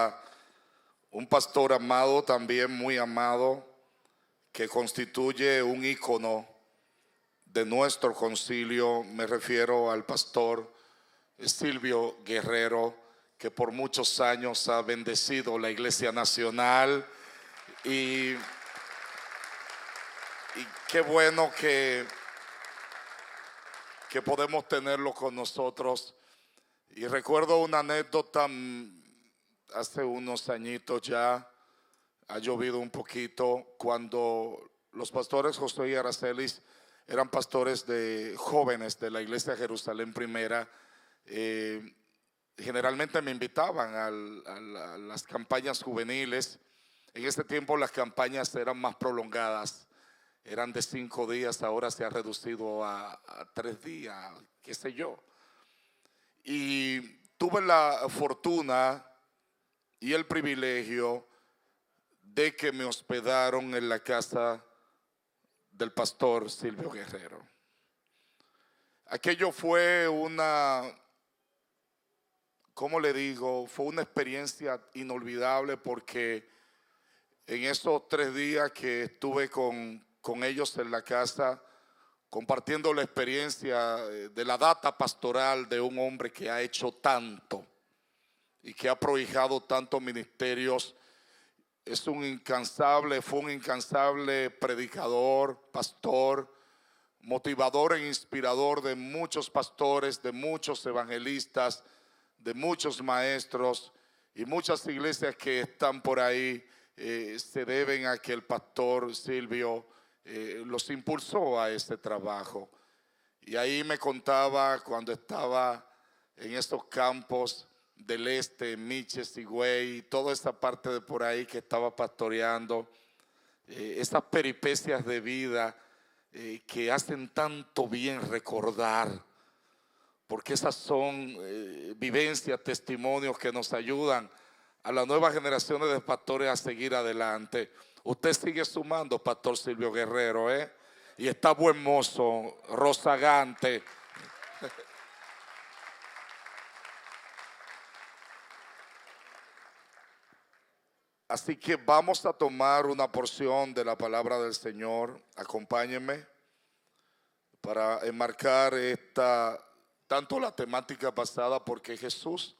a un pastor amado, también muy amado, que constituye un ícono de nuestro concilio. Me refiero al pastor Silvio Guerrero, que por muchos años ha bendecido la Iglesia Nacional, y qué bueno que podemos tenerlo con nosotros. Y recuerdo una anécdota, hace unos añitos ya, ha llovido un poquito, cuando los pastores Josué y Aracelis eran pastores de jóvenes de la Iglesia de Jerusalén Primera. Generalmente me invitaban a las campañas juveniles. En ese tiempo las campañas eran más prolongadas, eran de 5 días, ahora se ha reducido a 3 días, qué sé yo. Y tuve la fortuna y el privilegio de que me hospedaron en la casa del pastor Silvio Guerrero. Aquello fue ¿cómo le digo? Fue una experiencia inolvidable, porque en esos 3 días que estuve con ellos en la casa, compartiendo la experiencia de la data pastoral de un hombre que ha hecho tanto y que ha prohijado tantos ministerios. Fue un incansable predicador, pastor, motivador e inspirador de muchos pastores, de muchos evangelistas, de muchos maestros, y muchas iglesias que están por ahí se deben a que el pastor Silvio los impulsó a este trabajo. Y ahí me contaba, cuando estaba en estos campos del este, Miches, Higüey, toda esta parte de por ahí que estaba pastoreando, esas peripecias de vida que hacen tanto bien recordar, porque esas son vivencias, testimonios que nos ayudan a las nuevas generaciones de pastores a seguir adelante. Usted sigue sumando, pastor Silvio Guerrero, y está buen mozo, rozagante. Así que vamos a tomar una porción de la palabra del Señor. Acompáñenme para enmarcar tanto la temática pasada, ¿por qué Jesús?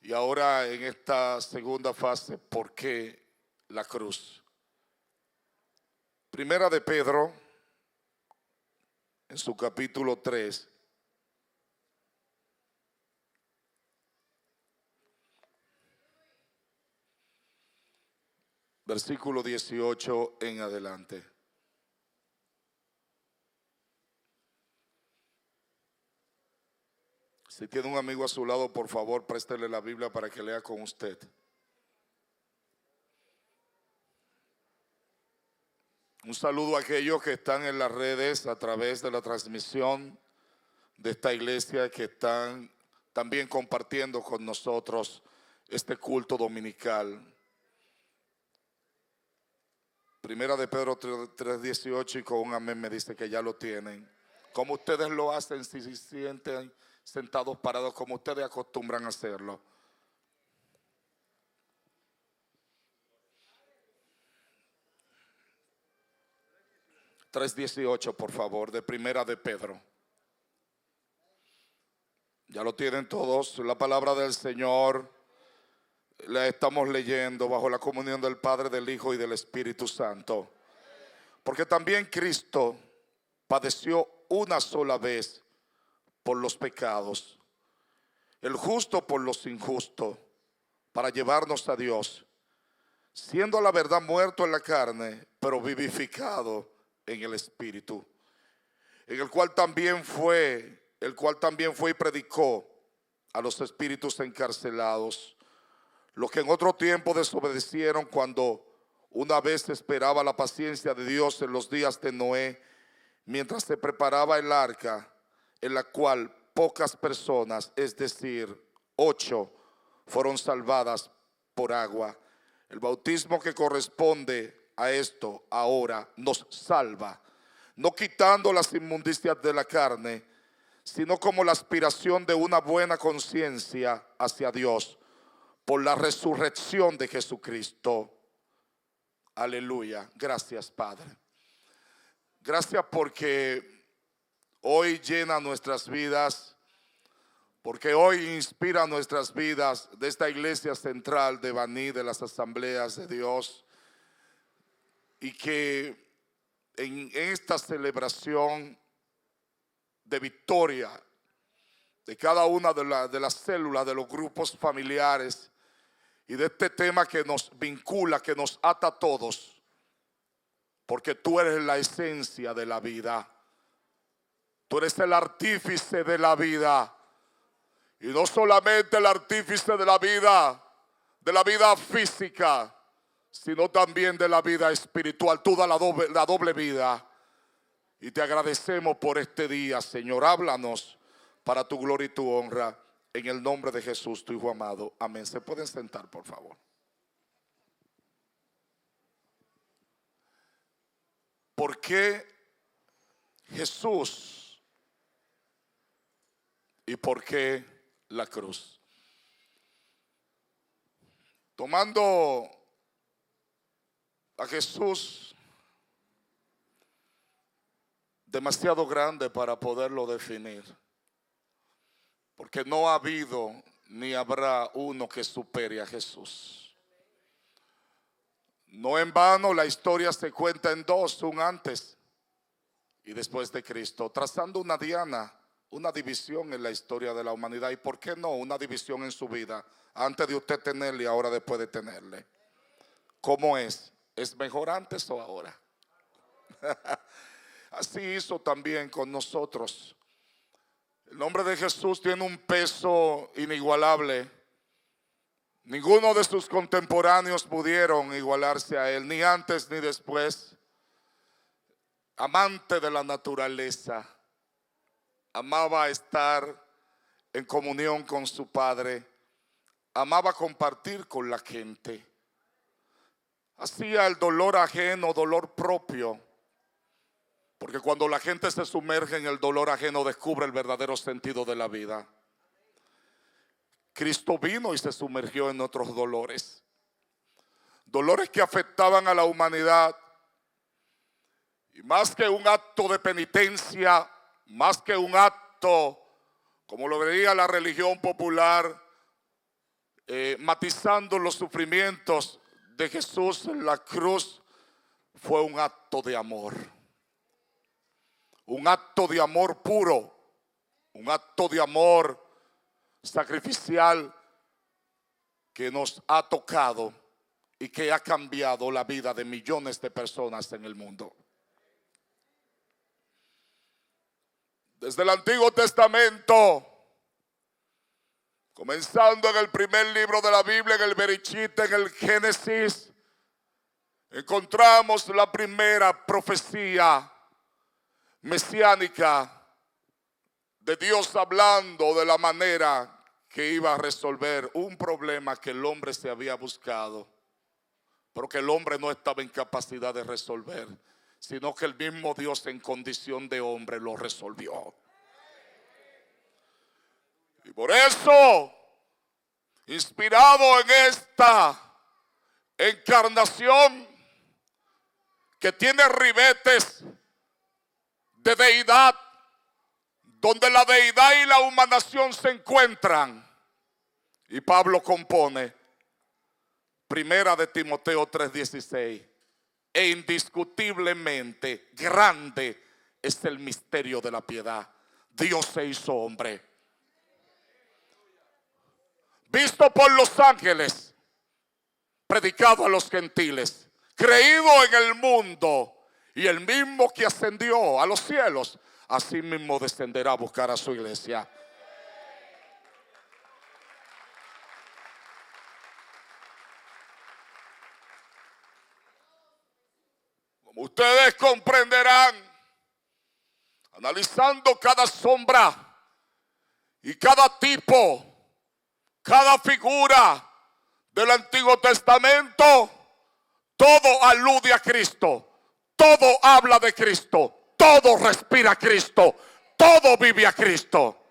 Y ahora en esta segunda fase, ¿por qué la cruz? Primera de Pedro, en su capítulo 3. Versículo 18 en adelante. Si tiene un amigo a su lado, por favor, préstele la Biblia para que lea con usted. Un saludo a aquellos que están en las redes a través de la transmisión de esta iglesia, que están también compartiendo con nosotros este culto dominical. Primera de Pedro 3:18, y con un amén me dice que ya lo tienen. Como ustedes lo hacen, si se sienten sentados, parados, como ustedes acostumbran a hacerlo. (3:18), por favor, de Primera de Pedro. Ya lo tienen todos. La palabra del Señor la estamos leyendo bajo la comunión del Padre, del Hijo y del Espíritu Santo. Porque también Cristo padeció una sola vez por los pecados, el justo por los injustos, para llevarnos a Dios, siendo a la verdad muerto en la carne, pero vivificado en el Espíritu, en el cual también fue y predicó a los espíritus encarcelados, los que en otro tiempo desobedecieron, cuando una vez esperaba la paciencia de Dios en los días de Noé, mientras se preparaba el arca, en la cual pocas personas, es decir, 8, fueron salvadas por agua. El bautismo que corresponde a esto ahora nos salva, no quitando las inmundicias de la carne, sino como la aspiración de una buena conciencia hacia Dios por la resurrección de Jesucristo. Aleluya. Gracias, Padre. Gracias porque hoy llena nuestras vidas, porque hoy inspira nuestras vidas de esta iglesia central de Baní, de las asambleas de Dios. Y que en esta celebración de victoria de cada una de las células, de los grupos familiares, y de este tema que nos vincula, que nos ata a todos, porque tú eres la esencia de la vida, tú eres el artífice de la vida, y no solamente el artífice de la vida física, sino también de la vida espiritual. Tú das la doble vida, y te agradecemos por este día, Señor. Háblanos para tu gloria y tu honra, en el nombre de Jesús, tu Hijo amado. Amén. ¿Se pueden sentar, por favor? ¿Por qué Jesús y por qué la cruz? Tomando a Jesús demasiado grande para poderlo definir, porque no ha habido ni habrá uno que supere a Jesús. No en vano la historia se cuenta en dos: un antes y después de Cristo, trazando una diana, una división en la historia de la humanidad. Y por qué no una división en su vida, antes de usted tenerle y ahora después de tenerle. ¿Cómo es? ¿Es mejor antes o ahora? Así hizo también con nosotros. El nombre de Jesús tiene un peso inigualable. Ninguno de sus contemporáneos pudieron igualarse a él, ni antes ni después. Amante de la naturaleza, amaba estar en comunión con su Padre, amaba compartir con la gente. Hacía el dolor ajeno dolor propio, porque cuando la gente se sumerge en el dolor ajeno, descubre el verdadero sentido de la vida. Cristo vino y se sumergió en otros dolores, dolores que afectaban a la humanidad. Y más que un acto de penitencia, más que un acto, como lo veía la religión popular, matizando los sufrimientos de Jesús en la cruz, fue un acto de amor. Un acto de amor puro, un acto de amor sacrificial que nos ha tocado y que ha cambiado la vida de millones de personas en el mundo. Desde el Antiguo Testamento, comenzando en el primer libro de la Biblia, en el Bereshit, en el Génesis, encontramos la primera profecía mesiánica de Dios hablando de la manera que iba a resolver un problema que el hombre se había buscado, pero que el hombre no estaba en capacidad de resolver, sino que el mismo Dios en condición de hombre lo resolvió. Y por eso, inspirado en esta encarnación que tiene ribetes de deidad, donde la deidad y la humanación se encuentran, y Pablo compone Primera de Timoteo 3:16: e indiscutiblemente grande es el misterio de la piedad. Dios se hizo hombre, visto por los ángeles, predicado a los gentiles, creído en el mundo, y el mismo que ascendió a los cielos, así mismo descenderá a buscar a su iglesia. Como ustedes comprenderán, analizando cada sombra y cada tipo, cada figura del Antiguo Testamento, todo alude a Cristo, todo habla de Cristo, todo respira a Cristo, todo vive a Cristo.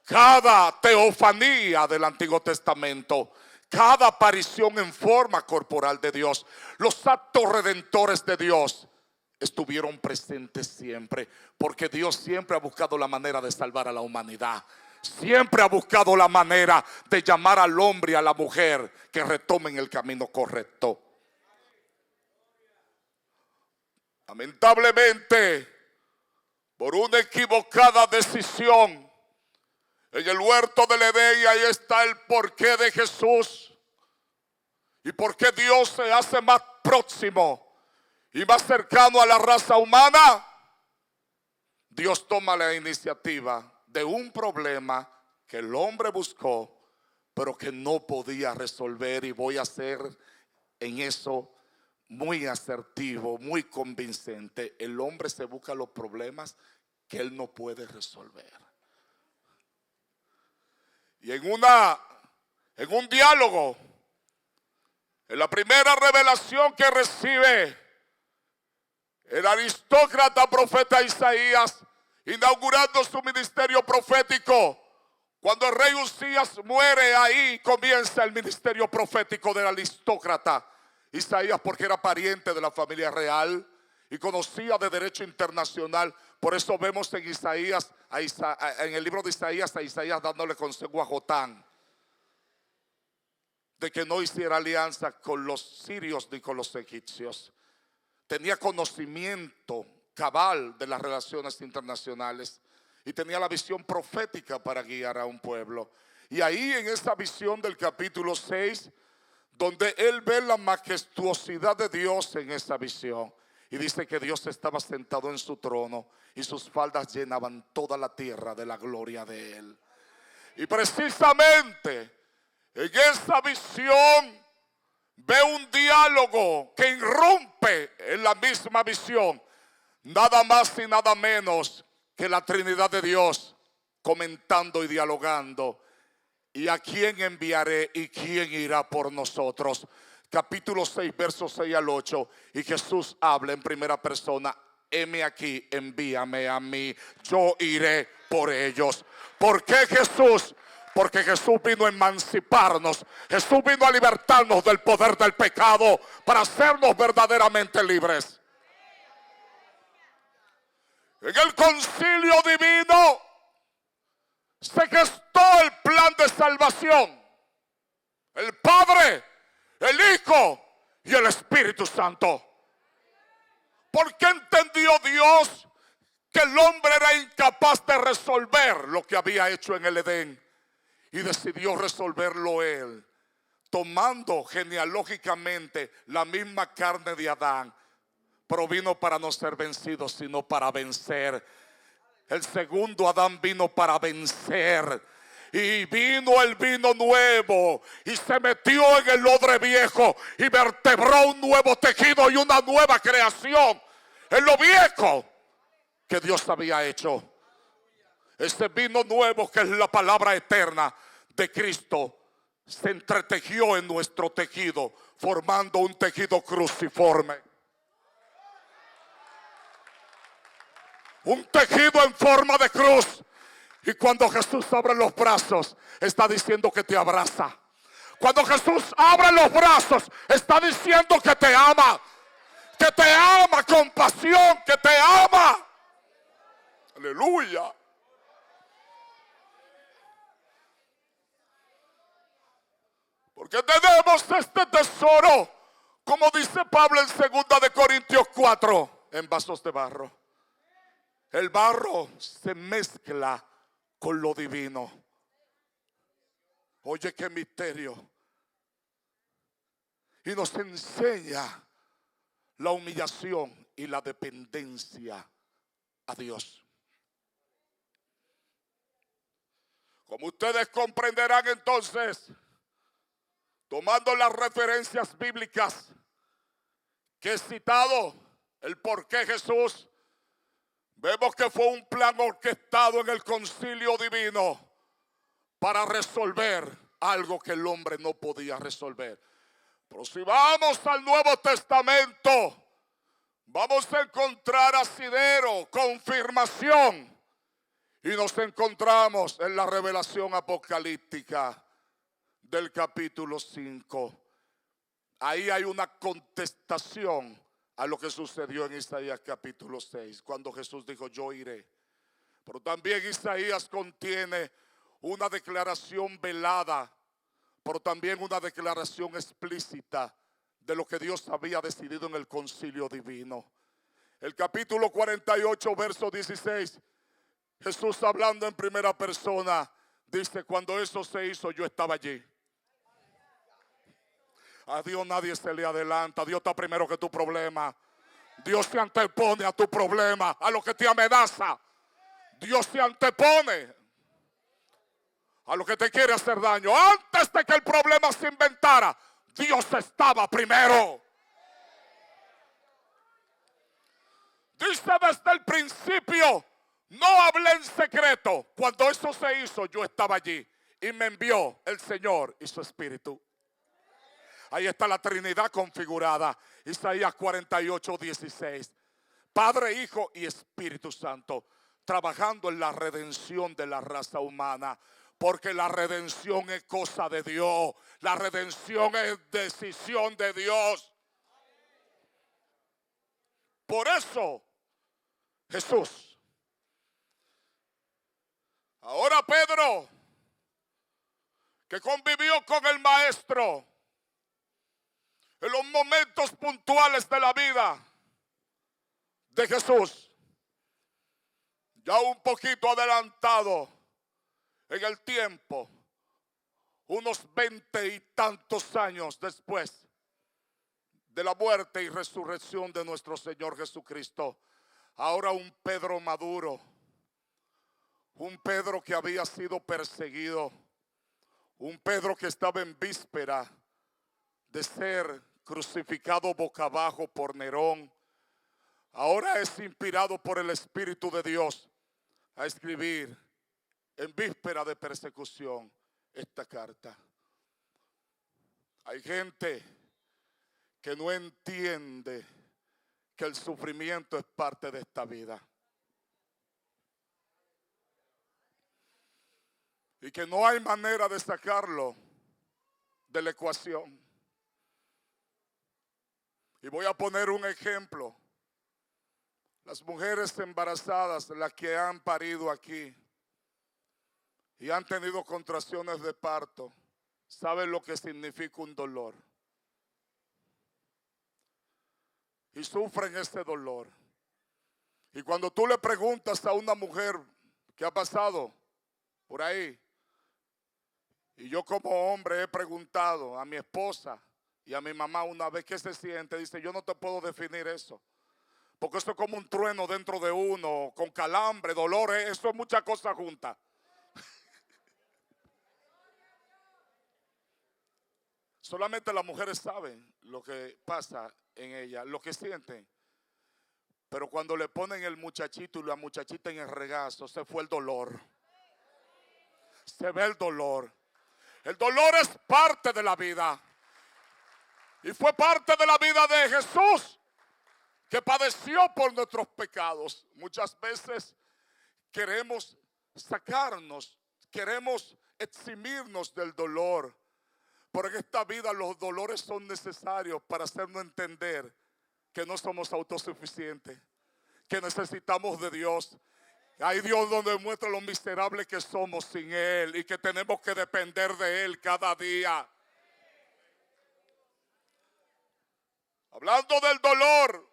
cada teofanía del Antiguo Testamento, cada aparición en forma corporal de Dios, los actos redentores de Dios estuvieron presentes siempre, porque Dios siempre ha buscado la manera de salvar a la humanidad. Siempre ha buscado la manera de llamar al hombre y a la mujer que retomen el camino correcto. Lamentablemente, por una equivocada decisión en el huerto del Edén, y ahí está el porqué de Jesús y por qué Dios se hace más próximo y más cercano a la raza humana. Dios toma la iniciativa de un problema que el hombre buscó, pero que no podía resolver, y voy a ser en eso muy asertivo, muy convincente. El hombre se busca los problemas que él no puede resolver. Y en un diálogo, en la primera revelación que recibe el aristócrata profeta Isaías, inaugurando su ministerio profético, cuando el rey Uzías muere, ahí comienza el ministerio profético del aristócrata Isaías, porque era pariente de la familia real y conocía de derecho internacional. Por eso vemos en Isaías, en el libro de Isaías, a Isaías dándole consejo a Jotán de que no hiciera alianza con los sirios ni con los egipcios. Tenía conocimiento cabal de las relaciones internacionales y tenía la visión profética para guiar a un pueblo. Y ahí, en esa visión del capítulo 6, donde él ve la majestuosidad de Dios en esa visión, y dice que Dios estaba sentado en su trono y sus faldas llenaban toda la tierra de la gloria de él. Y precisamente en esa visión ve un diálogo que irrumpe en la misma visión, nada más y nada menos que la Trinidad de Dios comentando y dialogando. ¿Y a quién enviaré y quién irá por nosotros? Capítulo 6, versos 6 al 8. Y Jesús habla en primera persona: heme aquí, envíame a mí, yo iré por ellos. ¿Por qué Jesús? Porque Jesús vino a emanciparnos. Jesús vino a libertarnos del poder del pecado para hacernos verdaderamente libres. En el concilio divino se gestó el plan de salvación. El Padre, el Hijo y el Espíritu Santo. ¿Por qué entendió Dios que el hombre era incapaz de resolver lo que había hecho en el Edén? Y decidió resolverlo él, tomando genealógicamente la misma carne de Adán, pero vino para no ser vencido, sino para vencer. El segundo Adán vino para vencer. Y vino el vino nuevo y se metió en el odre viejo y vertebró un nuevo tejido y una nueva creación en lo viejo que Dios había hecho. Este vino nuevo, que es la palabra eterna de Cristo, se entretejió en nuestro tejido, formando un tejido cruciforme. Un tejido en forma de cruz. Y cuando Jesús abre los brazos, está diciendo que te abraza. Cuando Jesús abre los brazos, está diciendo que te ama. Que te ama con pasión, que te ama. Aleluya. Porque tenemos este tesoro, como dice Pablo en 2 de Corintios 4, en vasos de barro. El barro se mezcla con lo divino. Oye, qué misterio. Y nos enseña la humillación y la dependencia a Dios. Como ustedes comprenderán, entonces, tomando las referencias bíblicas que he citado, el por qué Jesús, vemos que fue un plan orquestado en el concilio divino para resolver algo que el hombre no podía resolver. Pero si vamos al Nuevo Testamento, vamos a encontrar asidero, confirmación Y nos encontramos en la revelación apocalíptica del capítulo 5. Ahí hay una contestación a lo que sucedió en Isaías capítulo 6, cuando Jesús dijo: yo iré. Pero también Isaías contiene una declaración velada, pero también una declaración explícita de lo que Dios había decidido en el concilio divino. El capítulo 48, verso 16, Jesús hablando en primera persona, dice: cuando eso se hizo, yo estaba allí. A Dios nadie se le adelanta. Dios está primero que tu problema. Dios se antepone a tu problema, a lo que te amenaza. Dios se antepone a lo que te quiere hacer daño. Antes de que el problema se inventara, Dios estaba primero. Dice desde el principio: no hablé en secreto. Cuando eso se hizo, yo estaba allí. Y me envió el Señor y su Espíritu. Ahí está la Trinidad configurada. Isaías 48, 16. Padre, Hijo y Espíritu Santo, trabajando en la redención de la raza humana. Porque la redención es cosa de Dios. La redención es decisión de Dios. Por eso, Jesús. Ahora Pedro, que convivió con el Maestro en los momentos puntuales de la vida de Jesús, ya un poquito adelantado en el tiempo, unos 20 y tantos años después de la muerte y resurrección de nuestro Señor Jesucristo. Ahora un Pedro maduro, un Pedro que había sido perseguido, un Pedro que estaba en víspera de ser crucificado boca abajo por Nerón. Ahora es inspirado por el Espíritu de Dios a escribir en víspera de persecución esta carta. Hay gente que no entiende que el sufrimiento es parte de esta vida. Y que no hay manera de sacarlo de la ecuación. Y voy a poner un ejemplo. Las mujeres embarazadas, las que han parido aquí y han tenido contracciones de parto, saben lo que significa un dolor. Y sufren ese dolor. Y cuando tú le preguntas a una mujer que ha pasado por ahí, y yo como hombre he preguntado a mi esposa y a mi mamá una vez qué se siente, dice: yo no te puedo definir eso, porque esto es como un trueno dentro de uno, con calambre, dolores, eso es muchas cosas juntas. Solamente las mujeres saben lo que pasa en ellas, lo que sienten. Pero cuando le ponen el muchachito y la muchachita en el regazo, se fue el dolor. Se ve el dolor. El dolor es parte de la vida. Y fue parte de la vida de Jesús, que padeció por nuestros pecados. Muchas veces queremos sacarnos, queremos eximirnos del dolor. Pero en esta vida los dolores son necesarios para hacernos entender que no somos autosuficientes, que necesitamos de Dios. Hay Dios donde muestra lo miserables que somos sin Él y que tenemos que depender de Él cada día. Hablando del dolor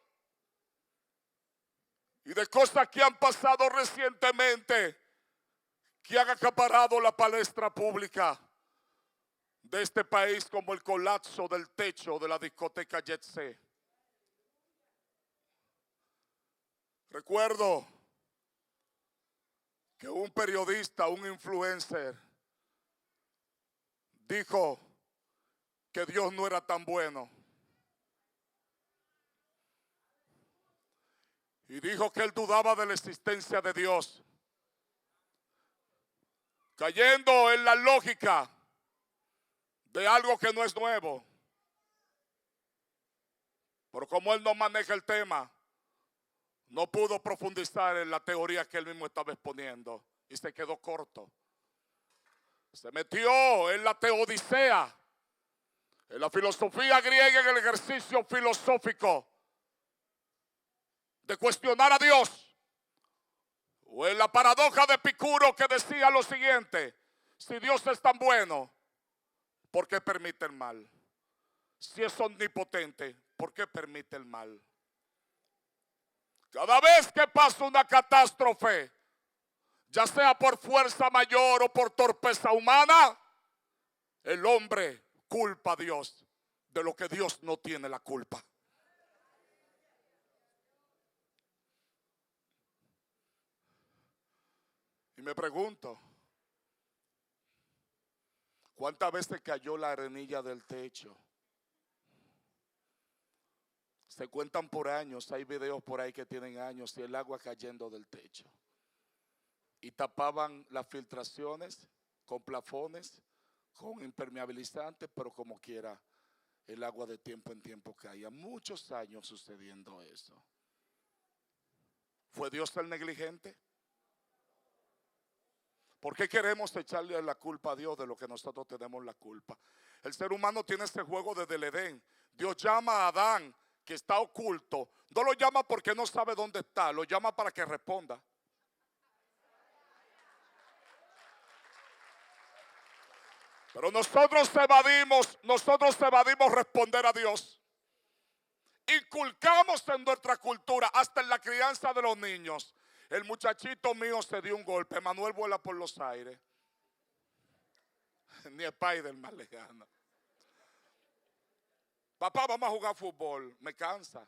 y de cosas que han pasado recientemente, que han acaparado la palestra pública de este país, como el colapso del techo de la discoteca Jet Set. Recuerdo que un periodista, un influencer, dijo que Dios no era tan bueno. Y dijo que él dudaba de la existencia de Dios, cayendo en la lógica de algo que no es nuevo. Pero como él no maneja el tema, no pudo profundizar en la teoría que él mismo estaba exponiendo. y se quedó corto. Se metió en la teodicea, en la filosofía griega, en el ejercicio filosófico de cuestionar a Dios. O en la paradoja de Epicuro, que decía lo siguiente: si Dios es tan bueno, ¿por qué permite el mal? Si es omnipotente, ¿por qué permite el mal? Cada vez que pasa una catástrofe, ya sea por fuerza mayor o por torpeza humana, el hombre culpa a Dios de lo que Dios no tiene la culpa. Y me pregunto, ¿cuántas veces cayó la arenilla del techo? Se cuentan por años, hay videos por ahí que tienen años y el agua cayendo del techo. Y tapaban las filtraciones con plafones, con impermeabilizantes, pero como quiera, el agua de tiempo en tiempo caía. Muchos años sucediendo eso. ¿Fue Dios el negligente? ¿Por qué queremos echarle la culpa a Dios de lo que nosotros tenemos la culpa? El ser humano tiene este juego desde el Edén. Dios llama a Adán, que está oculto. No lo llama porque no sabe dónde está, lo llama para que responda. Pero nosotros evadimos responder a Dios. Inculcamos en nuestra cultura, hasta en la crianza de los niños. El muchachito mío se dio un golpe, Manuel vuela por los aires. Ni Spider-Man le gana. Papá, vamos a jugar fútbol. Me cansa.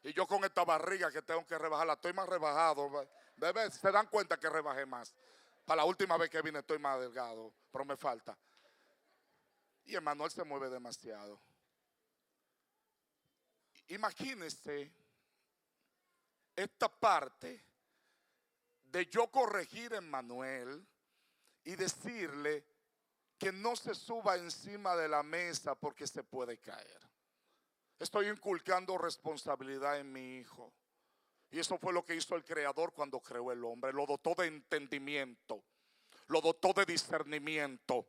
Y yo con esta barriga que tengo que rebajarla, estoy más rebajado. Bebé, se dan cuenta que rebajé más. Para la última vez que vine estoy más delgado, pero me falta. Y Emanuel se mueve demasiado. Imagínense esta parte de yo corregir a Emanuel y decirle que no se suba encima de la mesa porque se puede caer. Estoy inculcando responsabilidad en mi hijo. Y eso fue lo que hizo el Creador cuando creó el hombre. Lo dotó de entendimiento, lo dotó de discernimiento,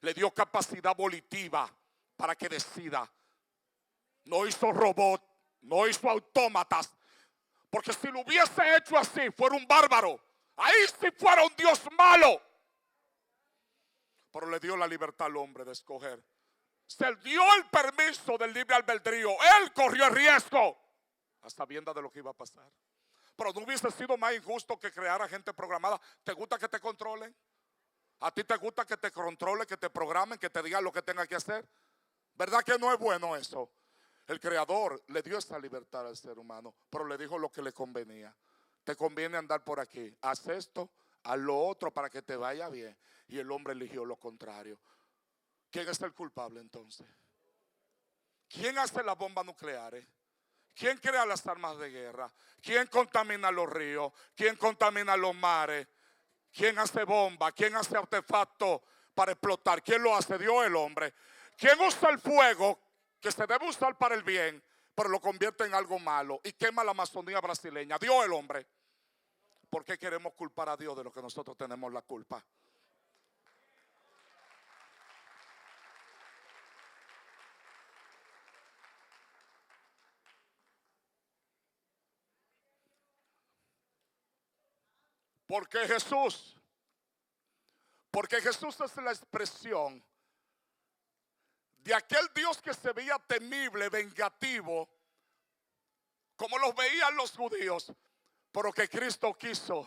le dio capacidad volitiva para que decida. No hizo robot, no hizo autómatas, porque si lo hubiese hecho así, fuera un bárbaro. Ahí sí fuera un Dios malo. Pero le dio la libertad al hombre de escoger. Se dio el permiso del libre albedrío. Él corrió el riesgo a sabiendas de lo que iba a pasar. Pero no hubiese sido más injusto que crear a gente programada. ¿Te gusta que te controlen? ¿A ti te gusta que te controlen, que te programen, que te digan lo que tengas que hacer? ¿Verdad que no es bueno eso? El Creador le dio esa libertad al ser humano, pero le dijo lo que le convenía. Te conviene andar por aquí, haz esto, haz lo otro para que te vaya bien. Y el hombre eligió lo contrario. ¿Quién es el culpable entonces? ¿Quién hace las bombas nucleares? ¿Quién crea las armas de guerra? ¿Quién contamina los ríos? ¿Quién contamina los mares? ¿Quién hace bombas? ¿Quién hace artefactos para explotar? ¿Quién lo hace? Dios, el hombre. ¿Quién usa el fuego que se debe usar para el bien, pero lo convierte en algo malo y quema la Amazonía brasileña? Dios, el hombre. ¿Por qué queremos culpar a Dios de lo que nosotros tenemos la culpa? Porque Jesús es la expresión de aquel Dios que se veía temible, vengativo, como los veían los judíos, pero que Cristo quiso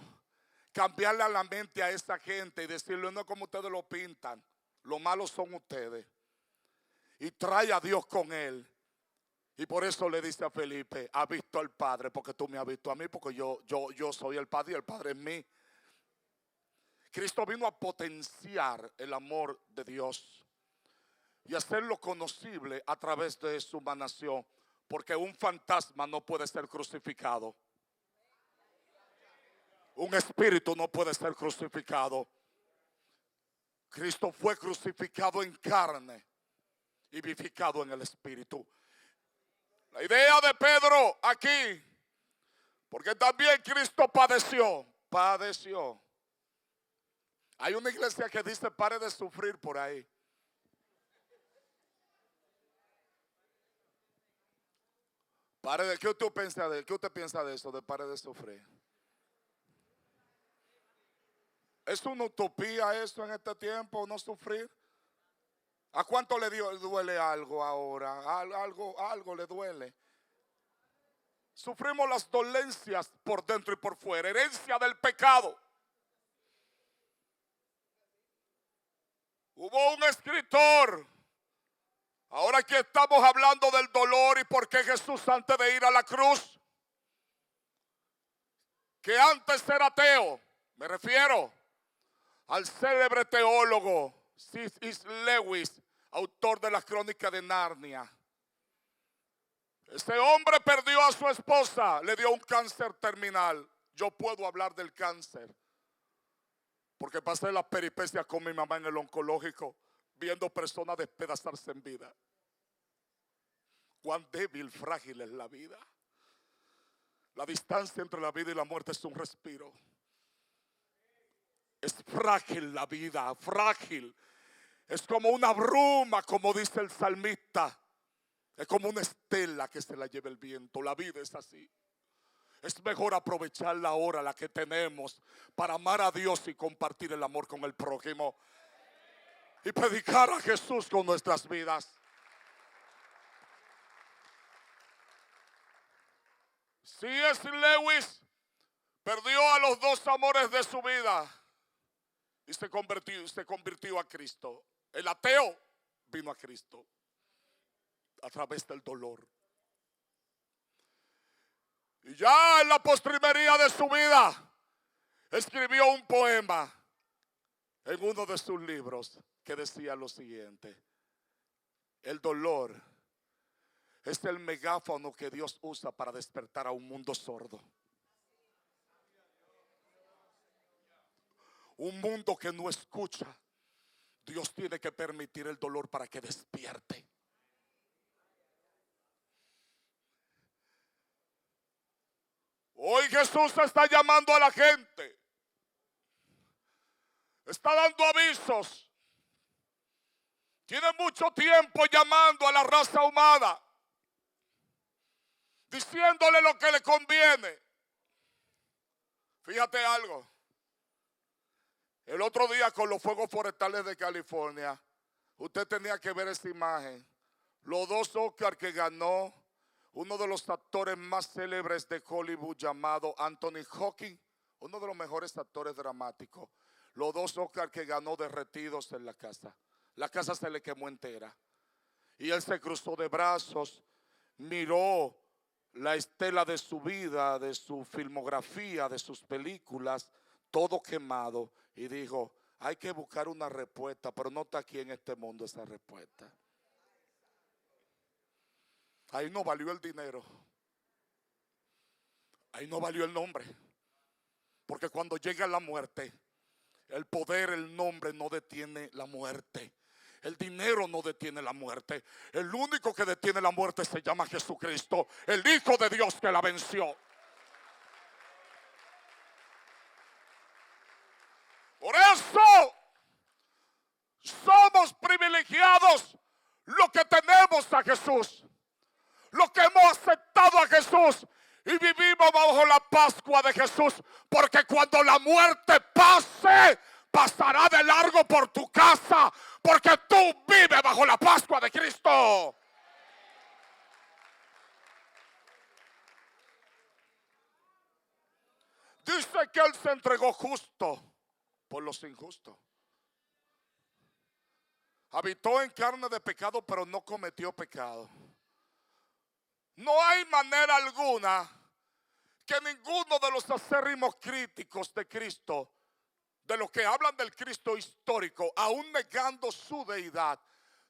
cambiarle a la mente a esa gente y decirle: no es como ustedes lo pintan, lo malos son ustedes. Y trae a Dios con él. Y por eso le dice a Felipe: ha visto al Padre, porque tú me has visto a mí, porque yo soy el Padre y el Padre es mí. Cristo vino a potenciar el amor de Dios y hacerlo conocible a través de su humanación, porque un fantasma no puede ser crucificado. Un espíritu no puede ser crucificado. Cristo fue crucificado en carne y vivificado en el espíritu. La idea de Pedro aquí, porque también Cristo padeció. Hay una iglesia que dice pare de sufrir por ahí. Pare de, ¿qué usted piensa de eso, de pare de sufrir? ¿Es una utopía eso en este tiempo, no sufrir? ¿A cuánto duele algo ahora? Algo le duele. Sufrimos las dolencias por dentro y por fuera, herencia del pecado. Hubo un escritor, ahora que estamos hablando del dolor y por qué Jesús antes de ir a la cruz, que antes era ateo, me refiero al célebre teólogo C.S. Lewis, autor de las Crónicas de Narnia. Ese hombre perdió a su esposa, le dio un cáncer terminal. Yo puedo hablar del cáncer porque pasé las peripecias con mi mamá en el oncológico, viendo personas despedazarse en vida. Cuán débil, frágil es la vida. La distancia entre la vida y la muerte es un respiro. Es frágil la vida, frágil. Es como una bruma, como dice el salmista. Es como una estela que se la lleva el viento. La vida es así. Es mejor aprovechar la hora, la que tenemos, para amar a Dios y compartir el amor con el prójimo. Y predicar a Jesús con nuestras vidas. C.S. Lewis perdió a los dos amores de su vida y se convirtió a Cristo. El ateo vino a Cristo a través del dolor. Y ya en la postrimería de su vida escribió un poema en uno de sus libros que decía lo siguiente: el dolor es el megáfono que Dios usa para despertar a un mundo sordo. Un mundo que no escucha. Dios tiene que permitir el dolor para que despierte. Hoy Jesús está llamando a la gente. Está dando avisos. Tiene mucho tiempo llamando a la raza humana, diciéndole lo que le conviene. Fíjate algo. El otro día con los fuegos forestales de California, usted tenía que ver esa imagen. Los dos Oscar que ganó uno de los actores más célebres de Hollywood llamado Anthony Hopkins, uno de los mejores actores dramáticos. Los dos Oscar que ganó derretidos en la casa. La casa se le quemó entera. Y él se cruzó de brazos, miró la estela de su vida, de su filmografía, de sus películas, todo quemado, y dijo: hay que buscar una respuesta, pero no está aquí en este mundo esa respuesta. Ahí no valió el dinero, ahí no valió el nombre, porque cuando llega la muerte, el poder, el nombre no detiene la muerte. El dinero no detiene la muerte. El único que detiene la muerte se llama Jesucristo, el Hijo de Dios que la venció. Por eso somos privilegiados los que tenemos a Jesús, los que hemos aceptado a Jesús y vivimos bajo la Pascua de Jesús. Porque cuando la muerte pase, pasará de largo por tu casa, porque tú vives bajo la Pascua de Cristo. Dice que Él se entregó justo por los injustos. Habitó en carne de pecado, pero no cometió pecado. No hay manera alguna que ninguno de los acérrimos críticos de Cristo, de los que hablan del Cristo histórico, aún negando su deidad,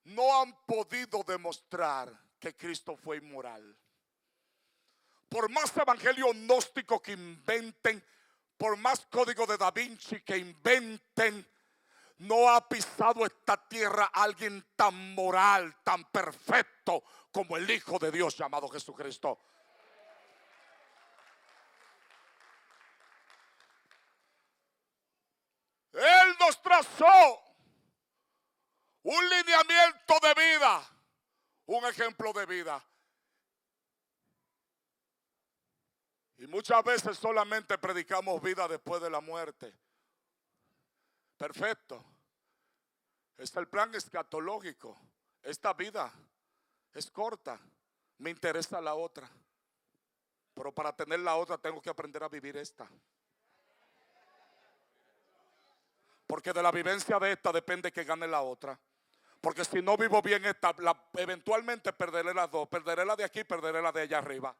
no han podido demostrar que Cristo fue inmoral. Por más evangelio gnóstico que inventen, por más código de Da Vinci que inventen, no ha pisado esta tierra alguien tan moral, tan perfecto como el Hijo de Dios llamado Jesucristo. Él nos trazó un lineamiento de vida, un ejemplo de vida. Y muchas veces solamente predicamos vida después de la muerte. Perfecto. Es el plan escatológico. Esta vida es corta. Me interesa la otra. Pero para tener la otra tengo que aprender a vivir esta. Porque de la vivencia de esta depende que gane la otra. Porque si no vivo bien esta, eventualmente perderé las dos. Perderé la de aquí, perderé la de allá arriba.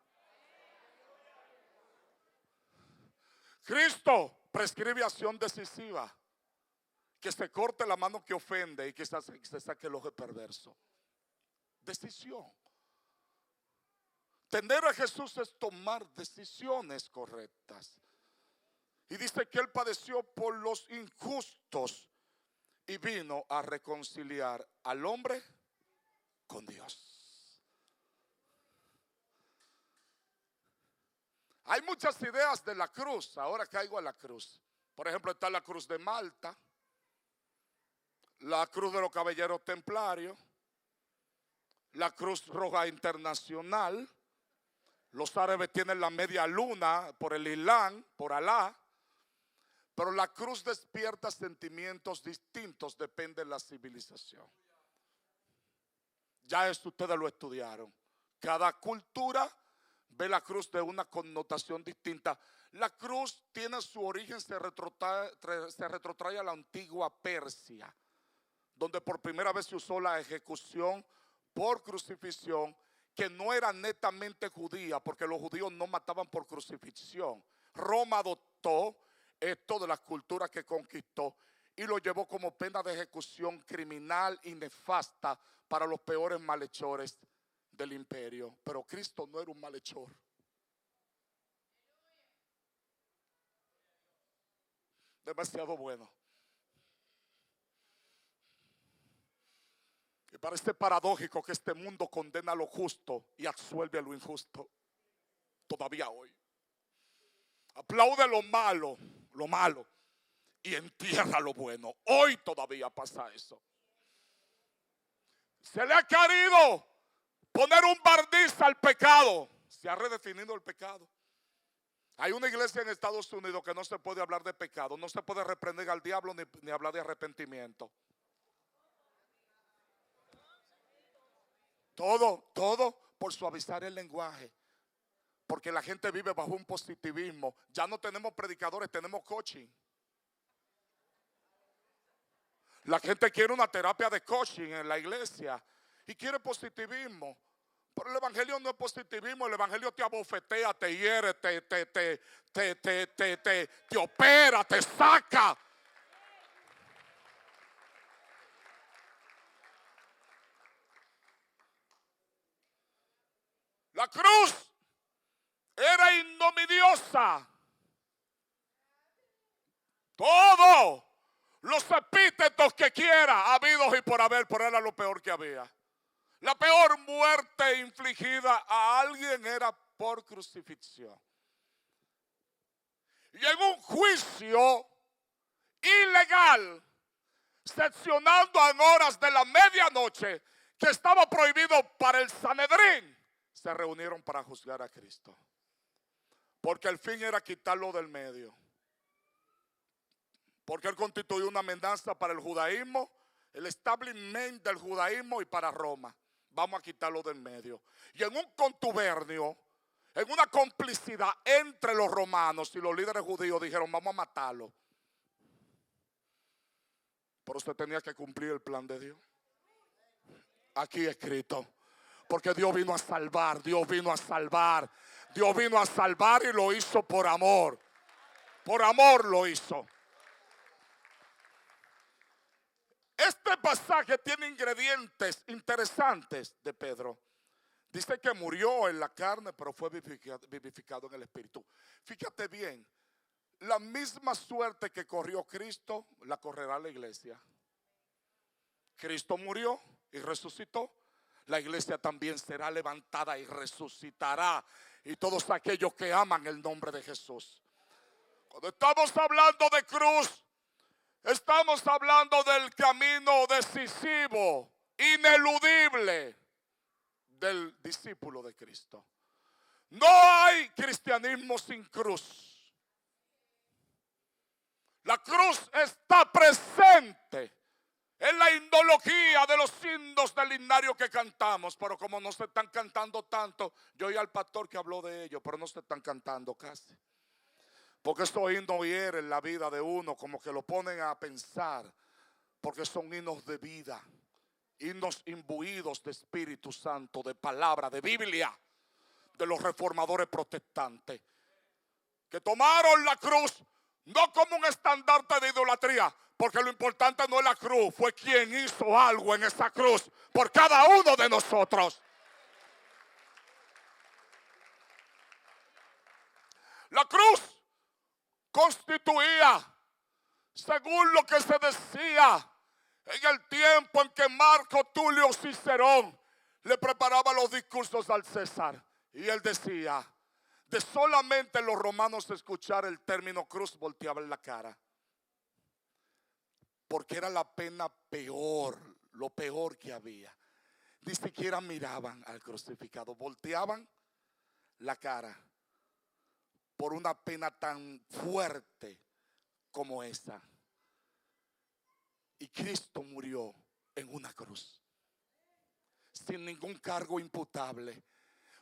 Cristo prescribe acción decisiva. Que se corte la mano que ofende y que se saque el ojo perverso. Decisión. Tener a Jesús es tomar decisiones correctas. Y dice que Él padeció por los injustos y vino a reconciliar al hombre con Dios. Hay muchas ideas de la cruz. Ahora caigo a la cruz. Por ejemplo, está la cruz de Malta, la cruz de los caballeros templarios, la Cruz Roja Internacional. Los árabes tienen la media luna por el Islam, por Alá. Pero la cruz despierta sentimientos distintos, depende de la civilización. Ya esto ustedes lo estudiaron. Cada cultura ve la cruz de una connotación distinta. La cruz tiene su origen, se retrotrae a la antigua Persia, donde por primera vez se usó la ejecución por crucifixión, que no era netamente judía, porque los judíos no mataban por crucifixión. Roma adoptó esto de las culturas que conquistó y lo llevó como pena de ejecución criminal y nefasta para los peores malhechores del imperio. Pero Cristo no era un malhechor. Demasiado bueno. Y parece paradójico que este mundo condena lo justo y absuelve a lo injusto. Todavía hoy. Aplaude lo malo, y entierra lo bueno. Hoy todavía pasa eso. Se le ha querido poner un barniz al pecado. Se ha redefinido el pecado. Hay una iglesia en Estados Unidos que no se puede hablar de pecado, no se puede reprender al diablo ni hablar de arrepentimiento. Todo por suavizar el lenguaje. Porque la gente vive bajo un positivismo. Ya no tenemos predicadores, tenemos coaching. La gente quiere una terapia de coaching en la iglesia y quiere positivismo. Pero el evangelio no es positivismo. El evangelio te abofetea, te hiere, te opera, te saca. La cruz era ignominiosa. Todos los epítetos que quiera, habidos y por haber, por era lo peor que había. La peor muerte infligida a alguien era por crucifixión. Y en un juicio ilegal, seccionando en horas de la medianoche, que estaba prohibido para el Sanedrín, se reunieron para juzgar a Cristo. Porque el fin era quitarlo del medio. Porque él constituyó una amenaza para el judaísmo, el establishment del judaísmo y para Roma. Vamos a quitarlo del medio. Y en un contubernio, en una complicidad entre los romanos y los líderes judíos, dijeron: vamos a matarlo. Pero usted tenía que cumplir el plan de Dios. Aquí escrito. Porque Dios vino a salvar, Dios vino a salvar, Dios vino a salvar y lo hizo por amor. Por amor lo hizo. Este pasaje tiene ingredientes interesantes de Pedro. Dice que murió en la carne, pero fue vivificado en el espíritu. Fíjate bien, la misma suerte que corrió Cristo, la correrá la iglesia. Cristo murió y resucitó. La iglesia también será levantada y resucitará. Y todos aquellos que aman el nombre de Jesús. Cuando estamos hablando de cruz, Estamos hablando del camino decisivo, ineludible del discípulo de Cristo. No hay cristianismo sin cruz. La cruz está presente en la himnología de los himnos del himnario que cantamos, pero como no se están cantando tanto, yo oí al pastor que habló de ello, pero no se están cantando casi. Porque estos himnos hieren la vida de uno, como que lo ponen a pensar, porque son himnos de vida, himnos imbuidos de Espíritu Santo, de palabra, de Biblia, de los reformadores protestantes, que tomaron la cruz no como un estandarte de idolatría, porque lo importante no es la cruz, fue quien hizo algo en esa cruz por cada uno de nosotros. La cruz constituía, según lo que se decía en el tiempo en que Marco Tulio Cicerón le preparaba los discursos al César, y él decía: de solamente los romanos escuchar el término cruz volteaban la cara, porque era la pena peor, lo peor que había. Ni siquiera miraban al crucificado, volteaban la cara por una pena tan fuerte como esa. Y Cristo murió en una cruz, sin ningún cargo imputable.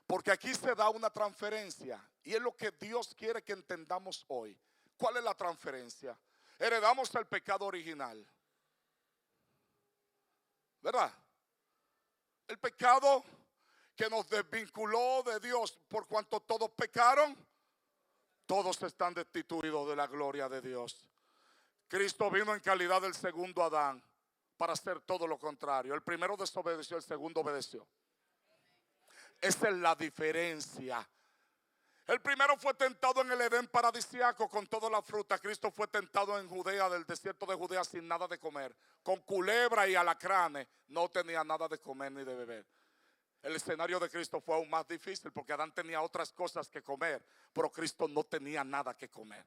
Porque aquí se da una transferencia, y es lo que Dios quiere que entendamos hoy. ¿Cuál es la transferencia? Heredamos el pecado original, ¿verdad? El pecado que nos desvinculó de Dios, por cuanto todos pecaron, todos están destituidos de la gloria de Dios. Cristo vino en calidad del segundo Adán para hacer todo lo contrario. El primero desobedeció, el segundo obedeció. Esa es la diferencia. El primero fue tentado en el Edén paradisíaco con toda la fruta. Cristo fue tentado en Judea, del desierto de Judea, sin nada de comer, con culebra y alacranes. No tenía nada de comer ni de beber. El escenario de Cristo fue aún más difícil, porque Adán tenía otras cosas que comer, pero Cristo no tenía nada que comer.